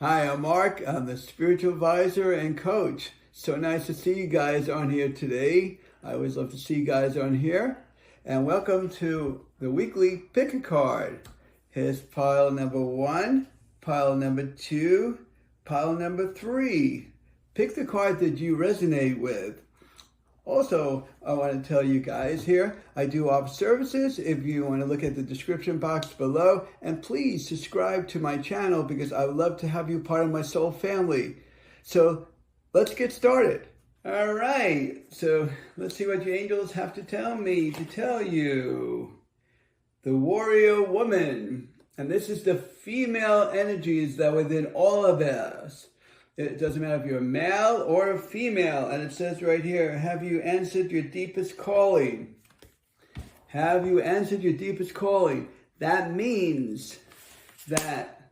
Hi, I'm Mark. I'm the spiritual advisor and coach. So nice to see you guys on here today. I always love to see you guys on here. And welcome to the weekly pick a card. Here's pile number 1, pile number 2, pile number 3. Pick the card that you resonate with. Also, I want to tell you guys here, I do offer services if you want to look at the description box below. And please subscribe to my channel because I would love to have you part of my soul family. So let's get started. All right, so let's see what your angels have to tell me to tell you. The warrior woman. And this is the female energies that are within all of us. It doesn't matter if you're a male or a female. And it says right here, have you answered your deepest calling? Have you answered your deepest calling? That means that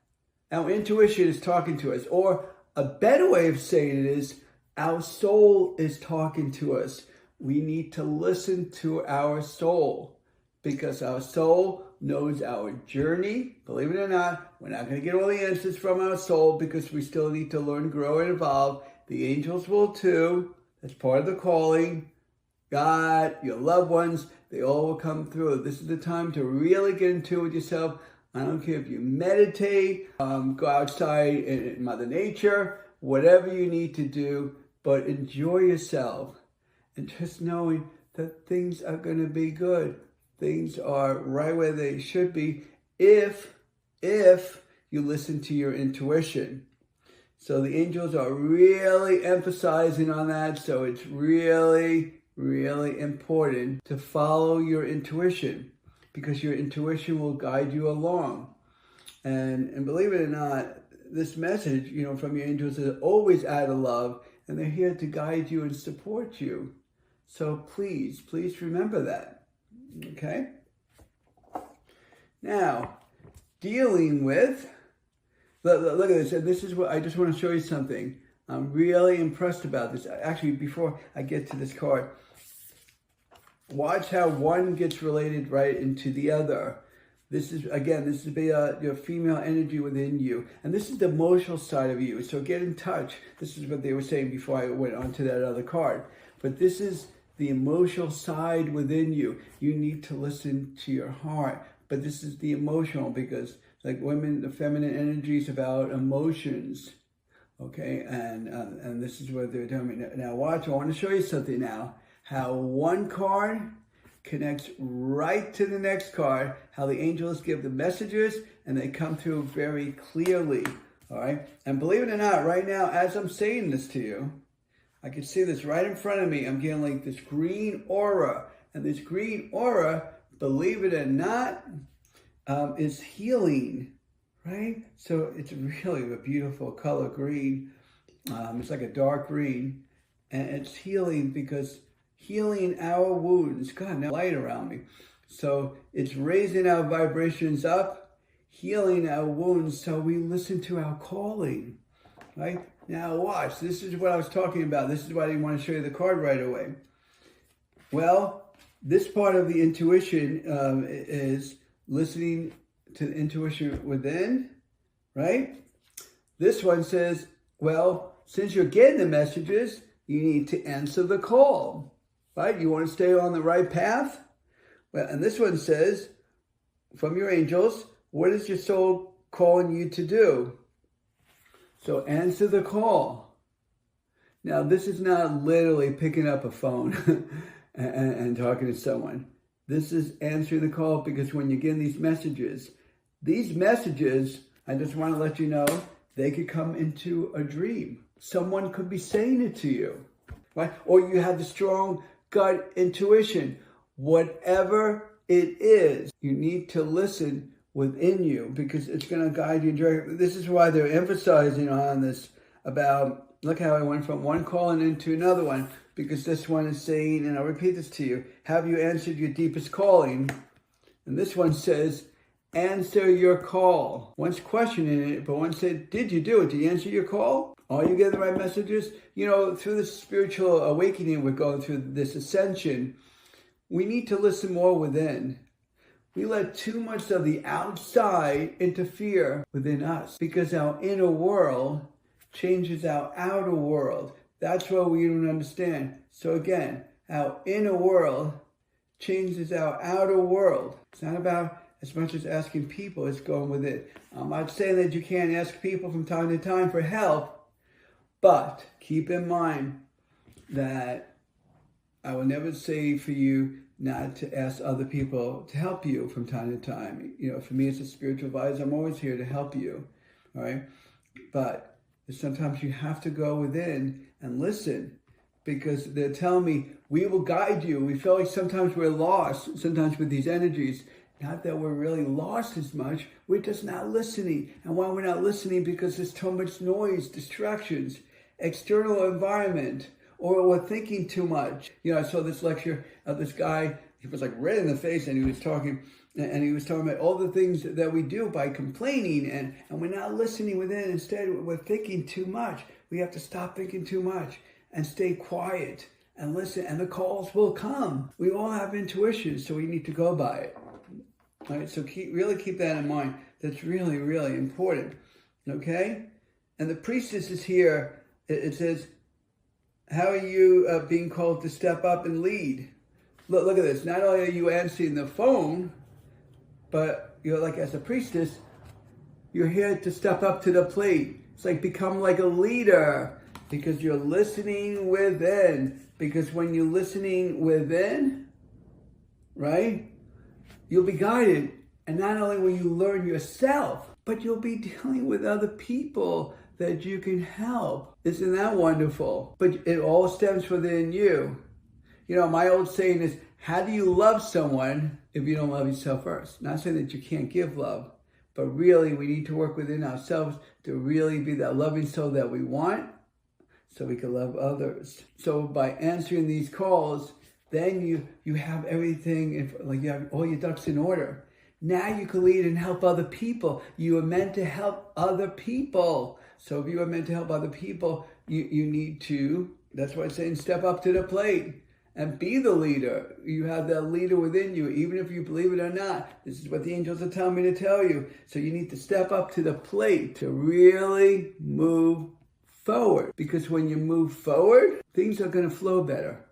our intuition is talking to us. Or a better way of saying it is, our soul is talking to us. We need to listen to our soul because our soul knows our journey. Believe it or not, we're not going to get all the answers from our soul because we still need to learn, grow, and evolve. The angels will too. That's part of the calling. God, your loved ones, they all will come through. This is the time to really get into it with yourself. I don't care if you meditate, go outside in Mother Nature, whatever you need to do, but enjoy yourself. And just knowing that things are going to be good. Things are right where they should be if you listen to your intuition. So the angels are really emphasizing on that. So it's really, really important to follow your intuition because your intuition will guide you along. And believe it or not, this message, from your angels is always out of love, and they're here to guide you and support you. So please remember that. Okay. Now, dealing with, look at this, and this is what I just want to show you something. I'm really impressed about this. Actually, before I get to this card, watch how one gets related right into the other. This is your female energy within you. And this is the emotional side of you. So get in touch. This is what they were saying before I went on to that other card. But this is the emotional side within you. You need to listen to your heart. But this is the emotional because like women, the feminine energy is about emotions. Okay, and this is what they're telling me. Now watch, I want to show you something now. How one card connects right to the next card. How the angels give the messages and they come through very clearly. All right, and believe it or not, right now, as I'm saying this to you, I can see this right in front of me. I'm getting like this green aura. And this green aura, believe it or not, is healing, right? So it's really a beautiful color green. It's like a dark green. And it's healing because healing our wounds. God, now light around me. So it's raising our vibrations up, healing our wounds so we listen to our calling, right? Now watch, this is what I was talking about. This is why I didn't want to show you the card right away. Well, this part of the intuition is listening to the intuition within, right? This one says, well, since you're getting the messages, you need to answer the call, right? You want to stay on the right path? Well, and this one says, from your angels, what is your soul calling you to do? So answer the call. Now, this is not literally picking up a phone and talking to someone. This is answering the call because when you're getting these messages, I just want to let you know, they could come into a dream. Someone could be saying it to you, right? Or you have the strong gut intuition. Whatever it is, you need to listen within you because it's going to guide you. This is why they're emphasizing on this about, look how I went from one calling into another one, because this one is saying, and I'll repeat this to you, have you answered your deepest calling? And this one says, answer your call. One's questioning it, but one said, did you do it? Did you answer your call? Are you getting the right messages? Through this spiritual awakening, we're going through this ascension. We need to listen more within. We let too much of the outside interfere within us because our inner world changes our outer world. That's what we don't understand. So again, our inner world changes our outer world. It's not about as much as asking people, it's going with it. I'm not saying that you can't ask people from time to time for help, but keep in mind that I will never say for you not to ask other people to help you from time to time. You know, for me as a spiritual advisor, I'm always here to help you, all right? But sometimes you have to go within and listen, because they're telling me, we will guide you. We feel like sometimes we're lost, sometimes with these energies. Not that we're really lost as much, we're just not listening. And why we're not listening? Because there's too much noise, distractions, external environment, or we're thinking too much. You know, I saw this lecture of this guy, he was like red in the face, and he was talking about all the things that we do by complaining, and we're not listening within. Instead, we're thinking too much. We have to stop thinking too much and stay quiet and listen, and the calls will come. We all have intuition, so we need to go by it. All right, so really keep that in mind. That's really, really important, okay? And the priestess is here. It says, how are you being called to step up and lead? Look at this. Not only are you answering the phone, but you're like, as a priestess, you're here to step up to the plate. It's like become like a leader, because you're listening within. Because when you're listening within, right, you'll be guided. And not only will you learn yourself, but you'll be dealing with other people that you can help. Isn't that wonderful? But it all stems within you. You know, my old saying is, how do you love someone if you don't love yourself first? Not saying that you can't give love, but really we need to work within ourselves to really be that loving soul that we want, so we can love others. So by answering these calls, then you have everything, like you have all your ducks in order. Now you can lead and help other people. You are meant to help other people. So if you are meant to help other people, you need to, that's why I'm saying, step up to the plate and be the leader. You have that leader within you, even if you believe it or not. This is what the angels are telling me to tell you. So you need to step up to the plate to really move forward. Because when you move forward, things are going to flow better.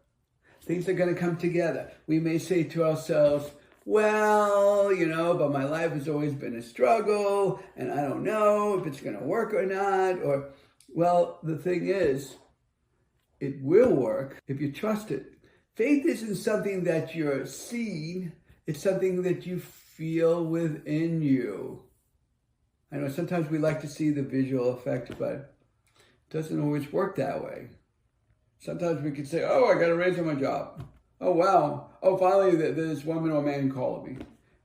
Things are going to come together. We may say to ourselves, well, you know, but my life has always been a struggle, and I don't know if it's going to work or not. Or, well, the thing is, it will work if you trust it. Faith isn't something that you're seeing. It's something that you feel within you. I know sometimes we like to see the visual effect, but it doesn't always work that way. Sometimes we could say, oh, I got a raise on my job. Oh, wow. Oh, finally, this woman or man called me.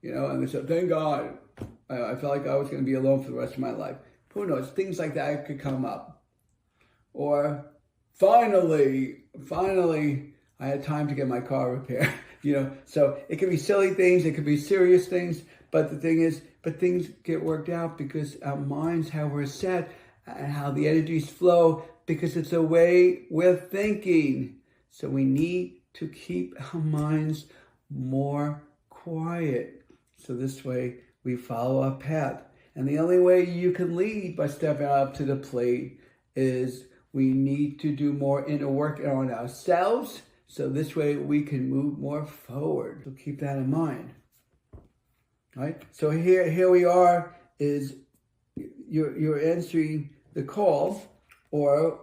You know, and they said, thank God. I felt like I was going to be alone for the rest of my life. Who knows? Things like that could come up. Or, finally, I had time to get my car repaired. You know, so it could be silly things. It could be serious things. But the thing is, things get worked out because our minds, how we're set, and how the energies flow, because it's a way we're thinking. So we need to keep our minds more quiet. So this way we follow our path. And the only way you can lead by stepping up to the plate is we need to do more inner work on ourselves. So this way we can move more forward. So keep that in mind. All right? So here we are, is you're answering the call, or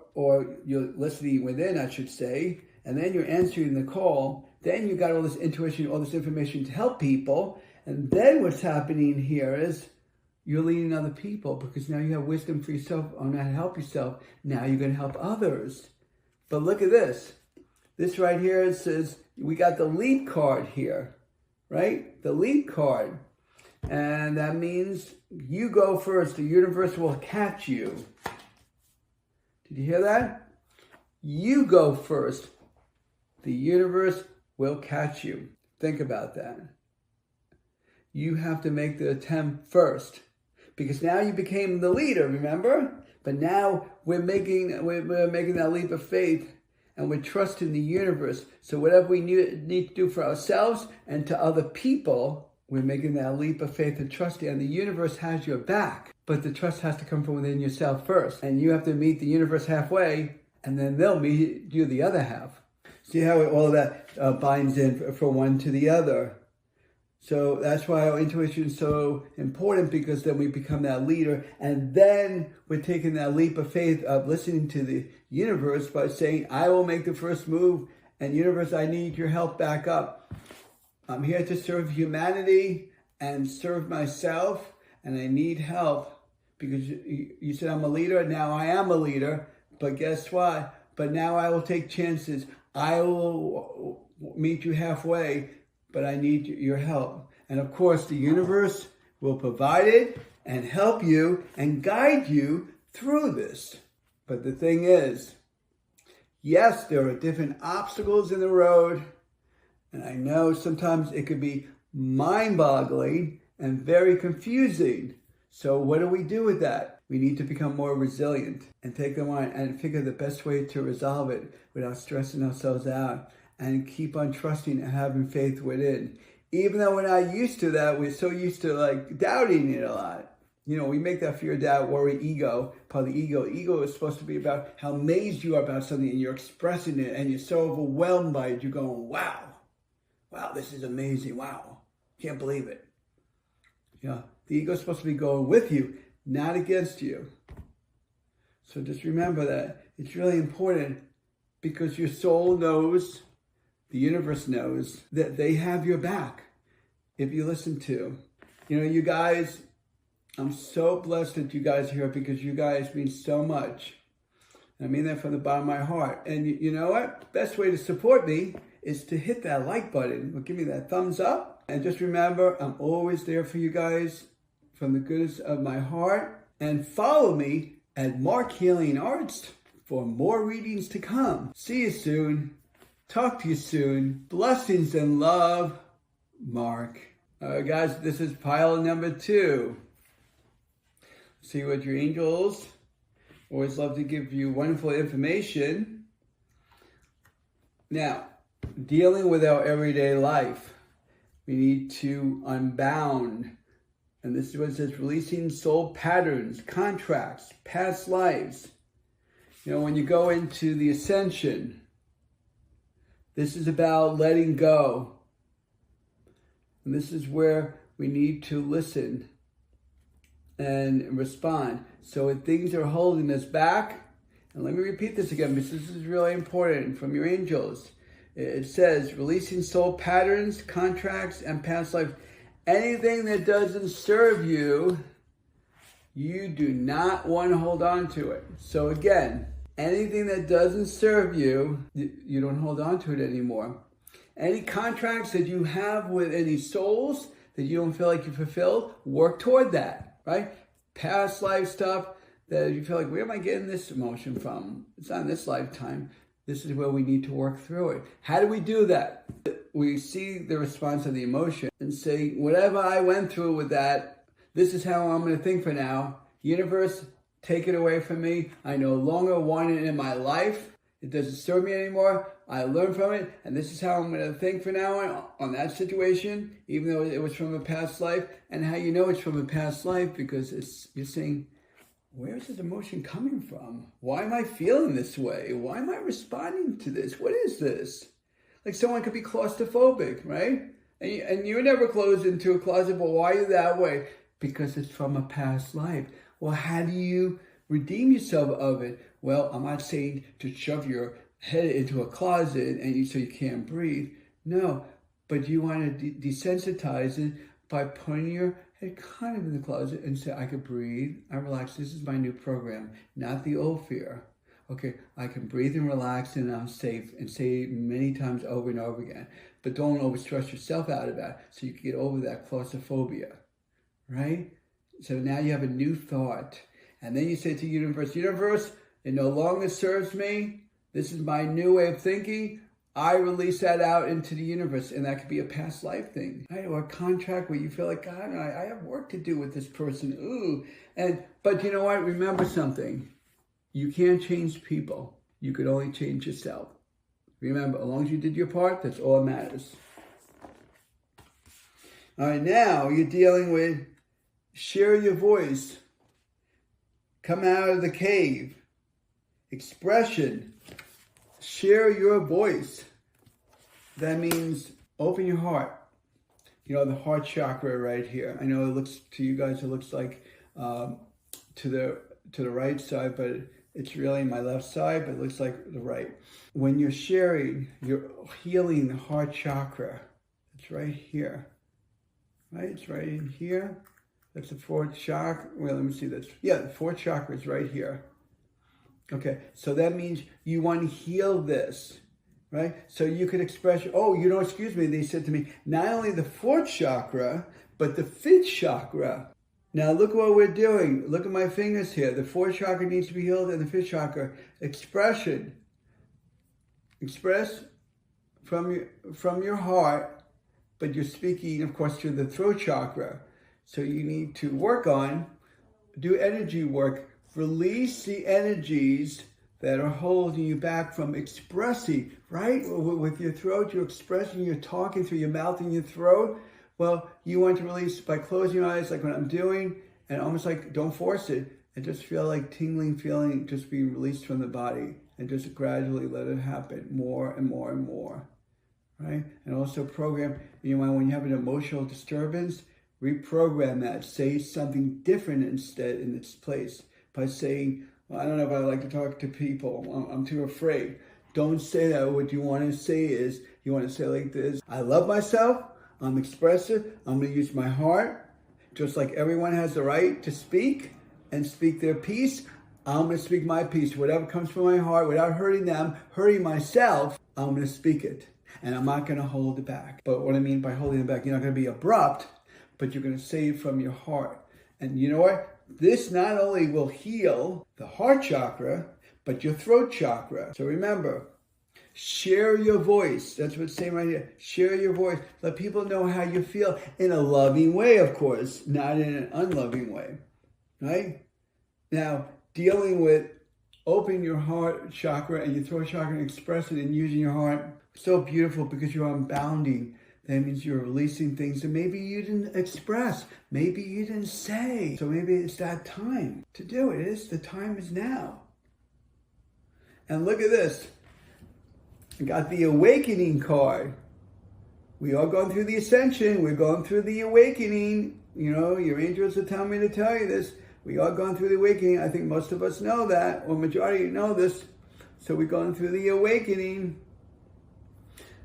you're listening within, I should say, and then you're answering the call. Then you got all this intuition, all this information to help people, and then what's happening here is you're leading other people, because now you have wisdom for yourself on how to help yourself. Now you're going to help others. But look at this. This right here, it says, we got the lead card here, right? The lead card. And that means you go first. The universe will catch you. Did you hear that? You go first. The universe will catch you. Think about that. You have to make the attempt first. Because now you became the leader, remember? But now we're making that leap of faith, and we're trusting the universe. So whatever we need to do for ourselves and to other people, we're making that leap of faith and trusting, and the universe has your back. But the trust has to come from within yourself first. And you have to meet the universe halfway, and then they'll meet you the other half. See how all of that binds in from one to the other. So that's why our intuition is so important, because then we become that leader. And then we're taking that leap of faith of listening to the universe by saying, I will make the first move. And universe, I need your help back up. I'm here to serve humanity and serve myself. And I need help. Because you said I'm a leader. Now I am a leader. But guess what? But now I will take chances. I will meet you halfway. But I need your help. And of course, the universe will provide it and help you and guide you through this. But the thing is, yes, there are different obstacles in the road. And I know sometimes it could be mind-boggling and very confusing. So what do we do with that? We need to become more resilient and take them on and figure the best way to resolve it without stressing ourselves out, and keep on trusting and having faith within. Even though we're not used to that, we're so used to like doubting it a lot. You know, we make that fear, doubt, worry, ego, part of the ego. Ego is supposed to be about how amazed you are about something and you're expressing it and you're so overwhelmed by it. You're going, wow, this is amazing. Wow, can't believe it. You know, the ego is supposed to be going with you, not against you. So just remember that. It's really important, because your soul knows, the universe knows, that they have your back if you listen to. You know, you guys, I'm so blessed that you guys are here, because you guys mean so much. I mean that from the bottom of my heart. And you know what? Best way to support me is to hit that like button. Or give me that thumbs up. And just remember, I'm always there for you guys from the goodness of my heart. And follow me at Marc Healing Arts for more readings to come. See you soon. Talk to you soon. Blessings and love, Marc. All right, guys, this is pile number 2. See what your angels always love to give you wonderful information. Now, dealing with our everyday life, we need to unbound. And this is what it says, releasing soul patterns, contracts, past lives. You know, when you go into the ascension, this is about letting go. And this is where we need to listen and respond. So if things are holding us back, and let me repeat this again, because this is really important from your angels. It says, releasing soul patterns, contracts, and past lives. Anything that doesn't serve you, you do not want to hold on to it. So again, anything that doesn't serve you, you don't hold on to it anymore. Any contracts that you have with any souls that you don't feel like you fulfilled, work toward that, right? Past life stuff that you feel like, where am I getting this emotion from? It's not in this lifetime. This is where we need to work through it. How do we do that? We see the response of the emotion and say, whatever I went through with that, this is how I'm going to think for now. Universe, take it away from me. I no longer want it in my life. It doesn't serve me anymore. I learned from it, and this is how I'm going to think from now on that situation, even though it was from a past life. And how you know it's from a past life, because you're saying, where's this emotion coming from? Why am I feeling this way? Why am I responding to this? What is this? Like someone could be claustrophobic, right? And you never close into a closet, but why are you that way? Because it's from a past life. Well, how do you redeem yourself of it? Well, I'm not saying to shove your head into a closet so you can't breathe. No, but you want to desensitize it by putting your head kind of in the closet and say, I can breathe, I relax. This is my new program, not the old fear. Okay, I can breathe and relax and I'm safe, and say it many times over and over again. But don't overstress yourself out of that so you can get over that claustrophobia, right? So now you have a new thought. And then you say to universe, it no longer serves me. This is my new way of thinking. I release that out into the universe, and that could be a past life thing, right? Or a contract where you feel like, God, I have work to do with this person. Ooh, but you know what? Remember something. You can't change people. You could only change yourself. Remember, as long as you did your part, that's all that matters. All right, now you're dealing with share your voice. Come out of the cave. Expression. Share your voice. That means open your heart. You know, the heart chakra right here. I know it looks to you guys, it looks like to the right side, but it's really my left side, but it looks like the right. When you're sharing, you're healing the heart chakra. It's right here. Right? It's right in here. That's the fourth chakra. Well, let me see this. Yeah, the fourth chakra is right here. Okay, so that means you want to heal this, right? So you could express, oh, you know, excuse me, they said to me, not only the fourth chakra, but the fifth chakra. Now look what we're doing. Look at my fingers here. The fourth chakra needs to be healed and the fifth chakra. Expression. Express from your heart, but you're speaking, of course, to the throat chakra. So you need to work on, do energy work, release the energies that are holding you back from expressing, right? With your throat, you're expressing, you're talking through your mouth and your throat. Well, you want to release by closing your eyes, like what I'm doing, and almost like don't force it, and just feel like tingling feeling just being released from the body, and just gradually let it happen more and more and more, right? And also program, you know, when you have an emotional disturbance, reprogram that. Say something different instead in its place. By saying, well, I don't know if I like to talk to people. I'm too afraid. Don't say that. What you want to say is, you want to say like this. I love myself. I'm expressive. I'm going to use my heart. Just like everyone has the right to speak and speak their piece, I'm going to speak my piece. Whatever comes from my heart, without hurting them, hurting myself, I'm going to speak it. And I'm not going to hold it back. But what I mean by holding it back, you're not going to be abrupt, but you're going to say it from your heart. And you know what? This not only will heal the heart chakra, but your throat chakra. So remember, share your voice. That's what it's saying right here. Share your voice. Let people know how you feel in a loving way, of course, not in an unloving way. Right? Now, dealing with opening your heart chakra and your throat chakra and expressing and using your heart, so beautiful because you're unbounding. That means you're releasing things that maybe you didn't express, maybe you didn't say. So maybe it's that time to do it. The time is now. And look at this. I got the awakening card. We are going through the ascension. We're going through the awakening. You know, your angels are telling me to tell you this. We are going through the awakening. I think most of us know that, or majority know this. So we're going through the awakening.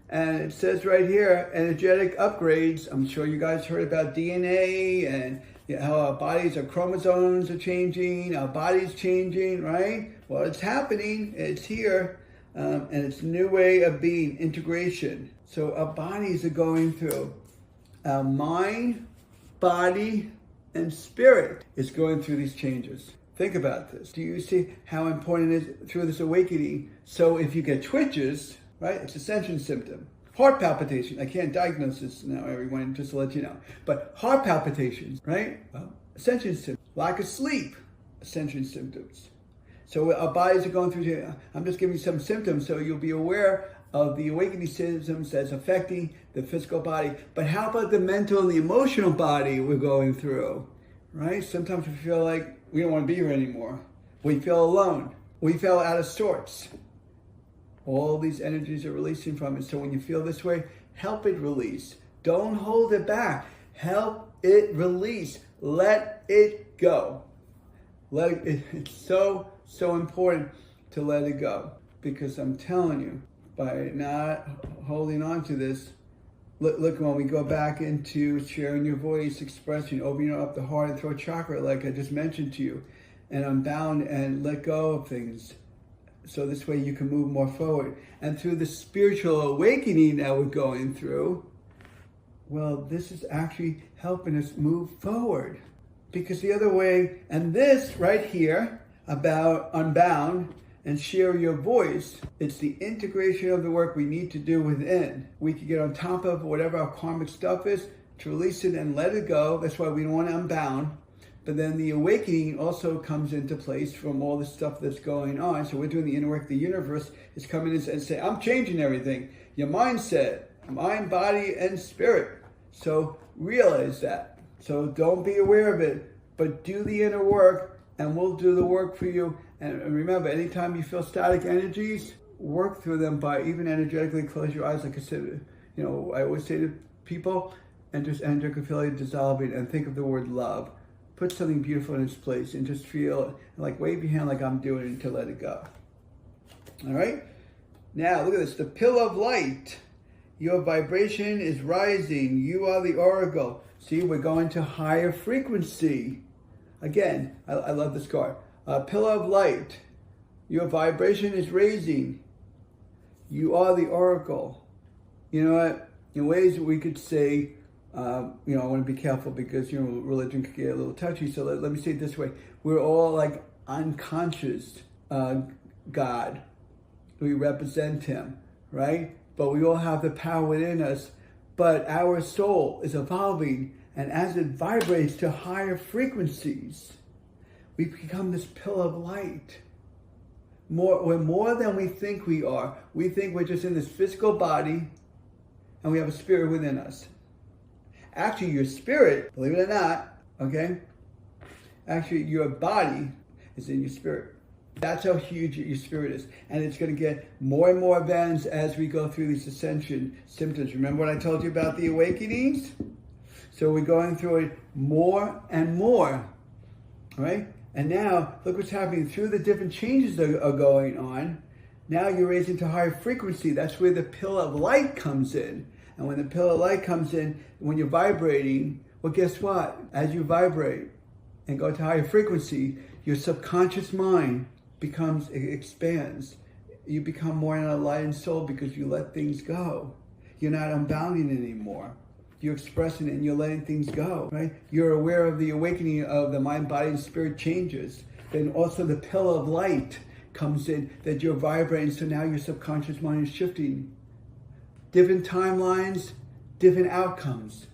And it says right here, energetic upgrades. I'm sure you guys heard about DNA and how our bodies, our chromosomes are changing, our body's changing, right? Well, it's happening. It's here. And it's a new way of being, integration. So our bodies are going through. Our mind, body, and spirit is going through these changes. Think about this. Do you see how important it is through this awakening? So if you get twitches, right? It's ascension symptom. Heart palpitation. I can't diagnose this now, everyone, just to let you know. But heart palpitations, right? Well, ascension symptoms. Lack of sleep, ascension symptoms. So our bodies are going through, I'm just giving you some symptoms so you'll be aware of the awakening symptoms that's affecting the physical body. But how about the mental and the emotional body we're going through, right? Sometimes we feel like we don't want to be here anymore. We feel alone. We feel out of sorts. All these energies are releasing from it. So when you feel this way, help it release. Don't hold it back. Help it release. Let it go. It's so important to let it go. Because I'm telling you, by not holding on to this, look when we go back into sharing your voice, expressing, opening up the heart and throat chakra, like I just mentioned to you, and unbound and let go of things. So this way you can move more forward. And through the spiritual awakening that we're going through, well, this is actually helping us move forward. Because the other way, and this right here about unbound and share your voice, it's the integration of the work we need to do within. We can get on top of whatever our karmic stuff is to release it and let it go. That's why we don't want to unbound. But then the awakening also comes into place from all the stuff that's going on. So we're doing the inner work. The universe is coming in and saying, I'm changing everything. Your mindset, mind, body, and spirit. So realize that. So don't be aware of it, but do the inner work, and we'll do the work for you. And remember, anytime you feel static energies, work through them by even energetically close your eyes. Like I said, I always say to people, and just energetically feel it dissolving, and think of the word love. Put something beautiful in its place and just feel, like wave your hand like I'm doing to let it go. All right? Now, look at this. The pillar of light. Your vibration is rising. You are the oracle. See, we're going to higher frequency. Again, I love this card. Pillar of light. Your vibration is raising. You are the oracle. You know what? In ways we could say, I want to be careful because, religion could get a little touchy. So let me say it this way. We're all like unconscious God. We represent him, right? But we all have the power within us. But our soul is evolving, and as it vibrates to higher frequencies, we become this pillar of light. We're more than we think we are. We think we're just in this physical body, and we have a spirit within us. Actually, your spirit, believe it or not, okay? Actually, your body is in your spirit. That's how huge your spirit is. And it's going to get more and more advanced as we go through these ascension symptoms. Remember what I told you about the awakenings? So we're going through it more and more, right? And now, look what's happening. Through the different changes that are going on, now you're raising to higher frequency. That's where the pillar of light comes in. And when the pillar of light comes in, when you're vibrating, well, guess what? As you vibrate and go to higher frequency, your subconscious mind expands. You become more in a enlightened soul because you let things go. You're not unbounding anymore. You're expressing it and you're letting things go, right? You're aware of the awakening of the mind, body, and spirit changes. Then also the pillar of light comes in that you're vibrating, so now your subconscious mind is shifting. Different timelines, different outcomes.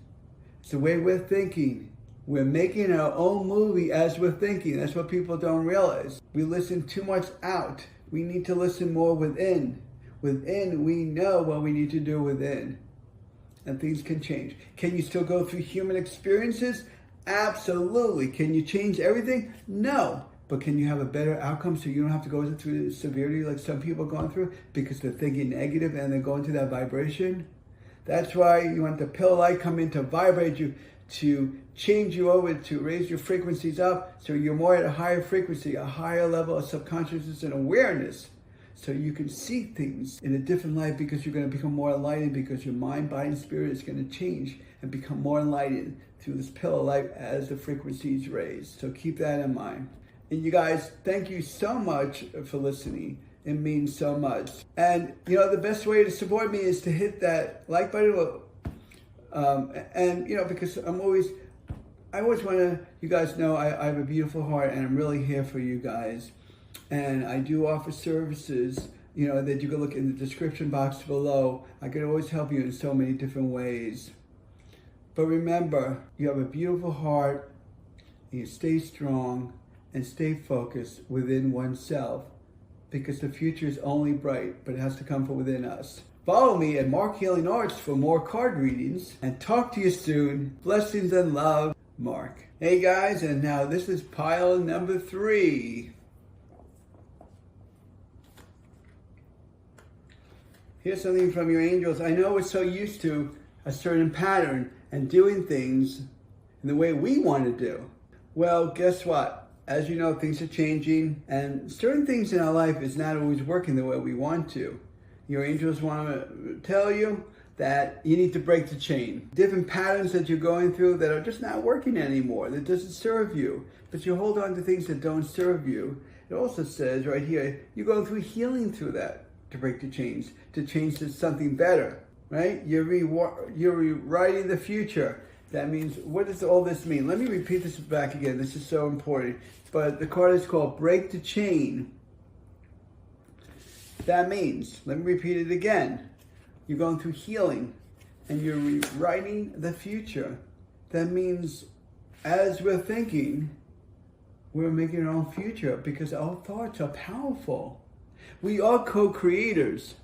It's the way we're thinking. We're making our own movie as we're thinking. That's what people don't realize. We listen too much out. We need to listen more within. Within, we know what we need to do within. And things can change. Can you still go through human experiences? Absolutely. Can you change everything? No. But can you have a better outcome so you don't have to go through the severity like some people are going through because they're thinking negative and they're going to that vibration? That's why you want the pillar light come in to vibrate you, to change you over, to raise your frequencies up so you're more at a higher frequency, a higher level of subconsciousness and awareness. So you can see things in a different light because you're going to become more enlightened because your mind, body, and spirit is going to change and become more enlightened through this pillar light as the frequencies raise. So keep that in mind. And you guys, thank you so much for listening. It means so much. And the best way to support me is to hit that like button. Because I always want to, you guys know I have a beautiful heart and I'm really here for you guys. And I do offer services, that you can look in the description box below. I can always help you in so many different ways. But remember, you have a beautiful heart, and you stay strong and stay focused within oneself because the future is only bright, but it has to come from within us. Follow me at Marc Healing Arts for more card readings and talk to you soon. Blessings and love, Marc. Hey guys, and now this is pile number 3. Here's something from your angels. I know we're so used to a certain pattern and doing things in the way we want to do. Well, guess what? As you know, things are changing and certain things in our life is not always working the way we want to. Your angels want to tell you that you need to break the chain. Different patterns that you're going through that are just not working anymore, that doesn't serve you. But you hold on to things that don't serve you. It also says right here, you're going through healing through that to break the chains, to change to something better, right? You're rewriting the future. That means, what does all this mean? Let me repeat this back again. This is so important. But the card is called Break the Chain. That means, let me repeat it again. You're going through healing and you're rewriting the future. That means as we're thinking, we're making our own future because our thoughts are powerful. We are co-creators.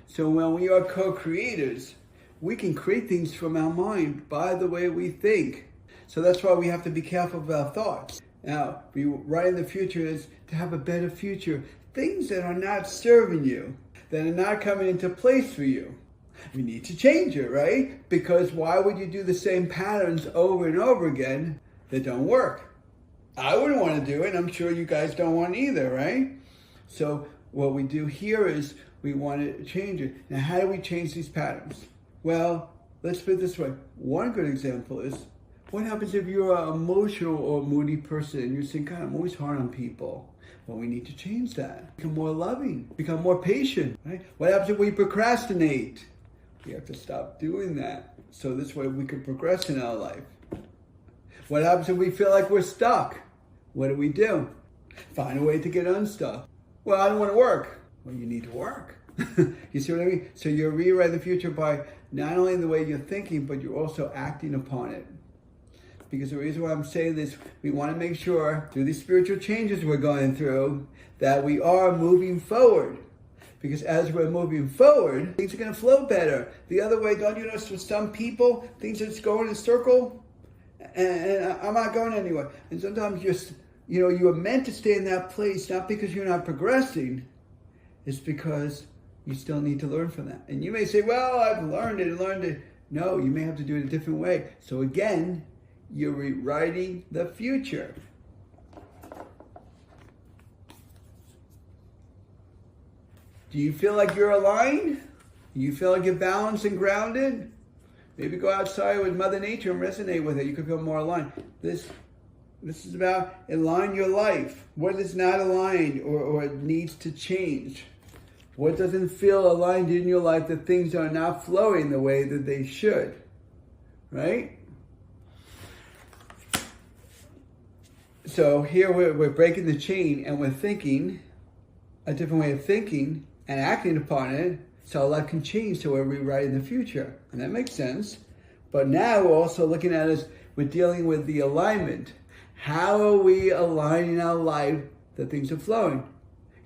So when we are co-creators, We can create things from our mind by the way we think. So that's why we have to be careful of our thoughts. Now, writing the future is to have a better future. Things that are not serving you, that are not coming into place for you. We need to change it, right? Because why would you do the same patterns over and over again that don't work? I wouldn't want to do it. I'm sure you guys don't want either, right? So what we do here is we want to change it. Now, how do we change these patterns? Well, let's put it this way. One good example is, what happens if you're an emotional or moody person and you're saying, God, I'm always hard on people? Well, we need to change that. Become more loving, become more patient, right? What happens if we procrastinate? We have to stop doing that. So this way we can progress in our life. What happens if we feel like we're stuck? What do? Find a way to get unstuck. Well, I don't want to work. Well, you need to work. You see what I mean? So you're rewriting the future by not only the way you're thinking, but you're also acting upon it. Because the reason why I'm saying this, we want to make sure through these spiritual changes we're going through that we are moving forward. Because as we're moving forward, things are going to flow better. The other way, don't you notice with some people, things are just going in a circle and I'm not going anywhere. And sometimes you are meant to stay in that place, not because you're not progressing, it's because you still need to learn from that. And you may say, well, I've learned it. No, you may have to do it a different way. So again, you're rewriting the future. Do you feel like you're aligned? Do you feel like you're balanced and grounded? Maybe go outside with Mother Nature and resonate with it. You could feel more aligned. This is about align your life. What is not aligned or needs to change? What doesn't feel aligned in your life that things are not flowing the way that they should? Right? So here we're breaking the chain and we're thinking a different way of thinking and acting upon it so our life can change, so we're rewriting the future. And that makes sense. But now we're also looking at it as we're dealing with the alignment. How are we aligning our life that things are flowing?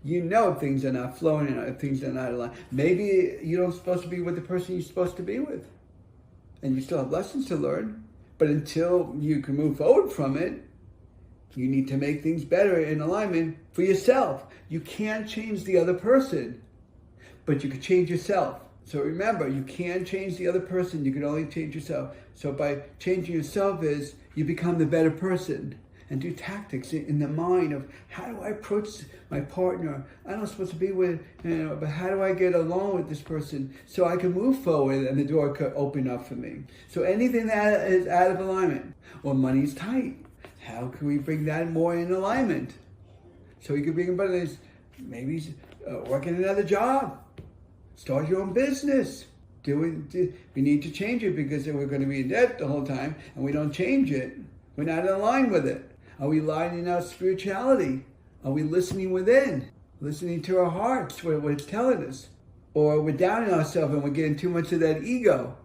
You know if things are not flowing and if things are not aligned. Maybe you don't supposed to be with the person you're supposed to be with. And you still have lessons to learn. But until you can move forward from it, you need to make things better in alignment for yourself. You can't change the other person, but you can change yourself. So remember, you can't change the other person. You can only change yourself. So by changing yourself is you become the better person and do tactics in the mind of how do I approach my partner? I'm not supposed to be with, but how do I get along with this person so I can move forward and the door could open up for me? So anything that is out of alignment or money's tight, how can we bring that more in alignment? So you could bring about this, maybe working another job, start your own business. We need to change it because we're going to be in debt the whole time and we don't change it. We're not in line with it. Are we aligning our spirituality? Are we listening within? Listening to our hearts, what it's telling us? Or we're downing ourselves and we're getting too much of that ego.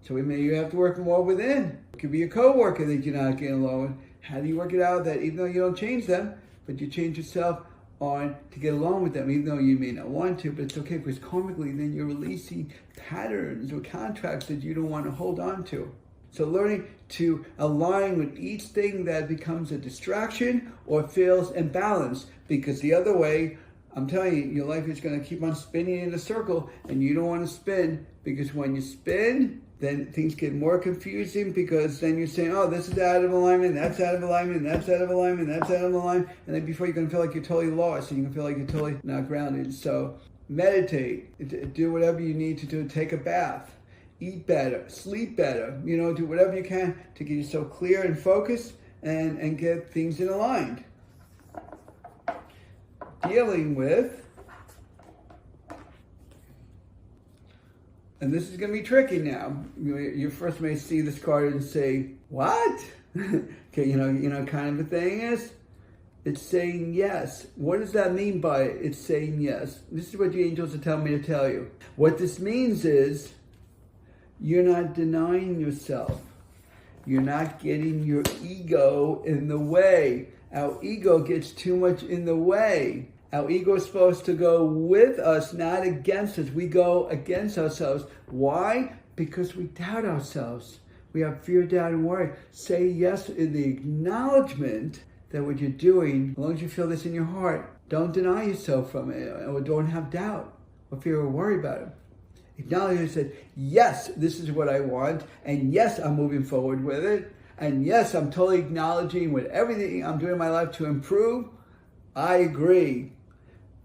So you have to work more within. It could be a coworker that you're not getting along with. How do you work it out that even though you don't change them, but you change yourself on to get along with them, even though you may not want to, but it's okay because karmically then you're releasing patterns or contracts that you don't want to hold on to. So learning to align with each thing that becomes a distraction or feels imbalanced, because the other way, I'm telling you, your life is going to keep on spinning in a circle and you don't want to spin, because when you spin, then things get more confusing because then you're saying, oh, this is out of alignment, that's out of alignment, that's out of alignment, that's out of alignment. And then before you're going to feel like you're totally lost and you can feel like you're totally not grounded. So meditate, do whatever you need to do, take a bath, eat better, sleep better, do whatever you can to get yourself clear and focused and get things in aligned. Dealing with, and this is going to be tricky now. You first may see this card and say, what? Okay, kind of a thing is, it's saying yes. What does that mean by it's saying yes? This is what the angels are telling me to tell you. What this means is, you're not denying yourself. You're not getting your ego in the way. Our ego gets too much in the way. Our ego is supposed to go with us, not against us. We go against ourselves. Why? because we doubt ourselves. We have fear, doubt, and worry. Say yes in the acknowledgement that what you're doing, as long as you feel this in your heart, don't deny yourself from it, or don't have doubt or fear or worry about it. Acknowledge and say, yes, this is what I want, and yes, I'm moving forward with it, and yes, I'm totally acknowledging with everything I'm doing in my life to improve. I agree.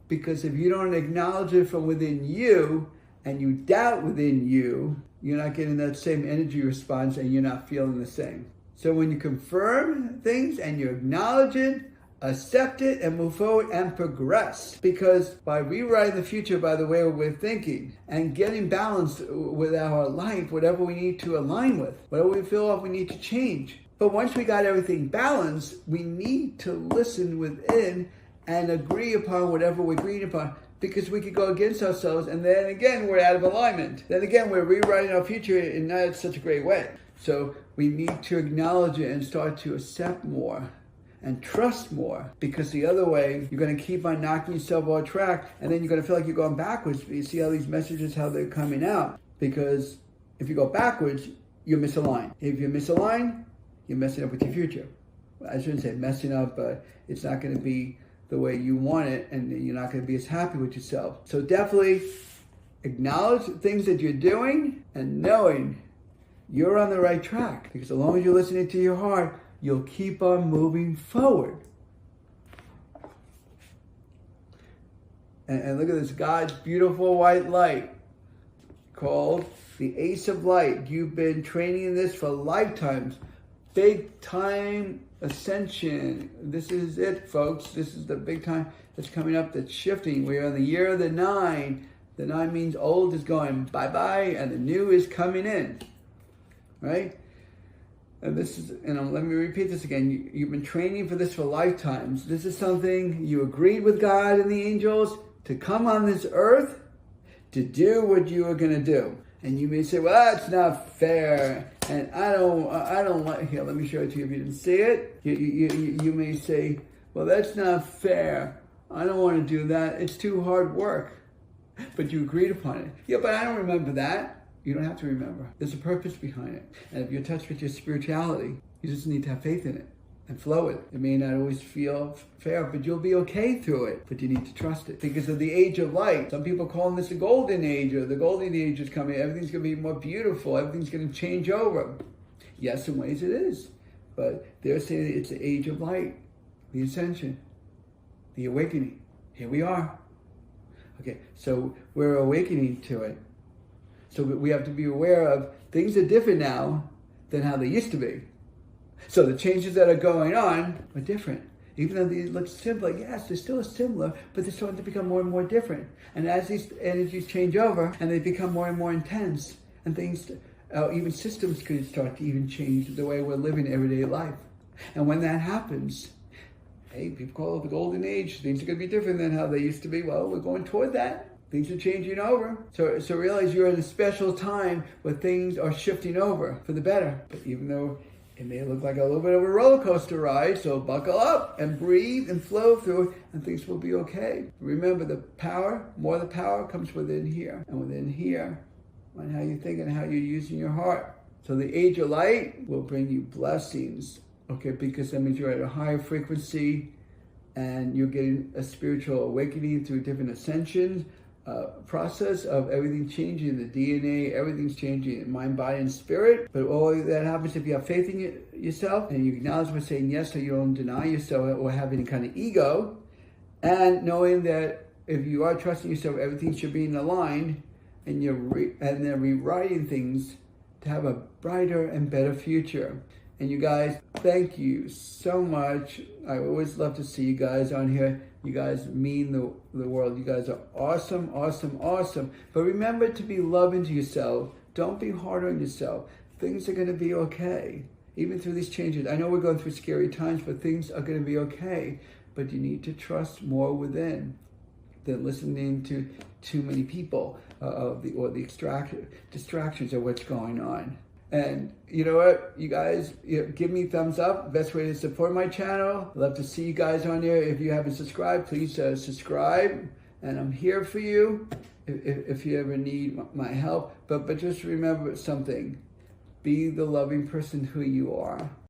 Because if you don't acknowledge it from within you, and you doubt within you, you're not getting that same energy response, and you're not feeling the same. So when you confirm things and you acknowledge it, accept it, and move forward and progress. Because by rewriting the future by the way we're thinking and getting balanced with our life, whatever we need to align with, whatever we feel like we need to change. But once we got everything balanced, we need to listen within and agree upon whatever we're agreeing upon. Because we could go against ourselves, and then again, we're out of alignment. Then again, we're rewriting our future in not such a great way. So we need to acknowledge it and start to accept more and trust more, because the other way, you're going to keep on knocking yourself off track, and then you're going to feel like you're going backwards. You see how these messages, how they're coming out. Because if you go backwards, you're misaligned. If you're misaligned, you're messing up with your future. I shouldn't say messing up, but it's not going to be the way you want it, and you're not going to be as happy with yourself. So definitely acknowledge things that you're doing and knowing you're on the right track. Because as long as you're listening to your heart, you'll keep on moving forward. And look at this, God's beautiful white light called the Ace of Light. You've been training in this for lifetimes. Big time ascension. This is it, folks. This is the big time that's coming up, that's shifting. We're in the year of the 9. The 9 means old is going bye-bye and the new is coming in. Right? And this is, and let me repeat this again. You've been training for this for lifetimes. This is something you agreed with God and the angels to come on this earth to do what you are going to do. And you may say, well, that's not fair. And I don't like, here, let me show it to you if you didn't see it. You may say, well, that's not fair. I don't want to do that. It's too hard work. But you agreed upon it. Yeah, but I don't remember that. You don't have to remember. There's a purpose behind it. And if you're touched with your spirituality, you just need to have faith in it and flow it. It may not always feel fair, but you'll be okay through it. But you need to trust it. Because of the age of light. Some people call this the golden age, or the golden age is coming. Everything's going to be more beautiful. Everything's going to change over. Yes, in ways it is. But they're saying it's the age of light, the ascension, the awakening. Here we are. Okay, so we're awakening to it. So we have to be aware of things are different now than how they used to be. So the changes that are going on are different. Even though they look similar, yes, they're still similar, but they're starting to become more and more different. And as these energies change over and they become more and more intense, and things, even systems could start to even change the way we're living everyday life. And when that happens, hey, people call it the golden age. Things are going to be different than how they used to be. Well, we're going toward that. Things are changing over. So realize you're in a special time where things are shifting over for the better. But even though it may look like a little bit of a roller coaster ride, so buckle up and breathe and flow through it, and things will be okay. Remember, the power, more of the power comes within here. And within here, on how you think and how you're using your heart. So the age of light will bring you blessings. Okay, because that means you're at a higher frequency and you're getting a spiritual awakening through different ascensions. Process of everything changing, the DNA, everything's changing in mind, body, and spirit. But all that happens if you have faith in yourself and you acknowledge by saying yes, so you don't deny yourself or have any kind of ego, and knowing that if you are trusting yourself, everything should be in aligned, and and then rewriting things to have a brighter and better future. And you guys, thank you so much. I always love to see you guys on here. You guys mean the world. You guys are awesome, awesome, awesome. But remember to be loving to yourself. Don't be hard on yourself. Things are going to be okay. Even through these changes. I know we're going through scary times, but things are going to be okay. But you need to trust more within than listening to too many people or the distractions of what's going on. And you know what, you guys, give me thumbs up. Best way to support my channel. I'd love to see you guys on there. If you haven't subscribed, please subscribe and I'm here for you if you ever need my help. But just remember something. Be the loving person who you are.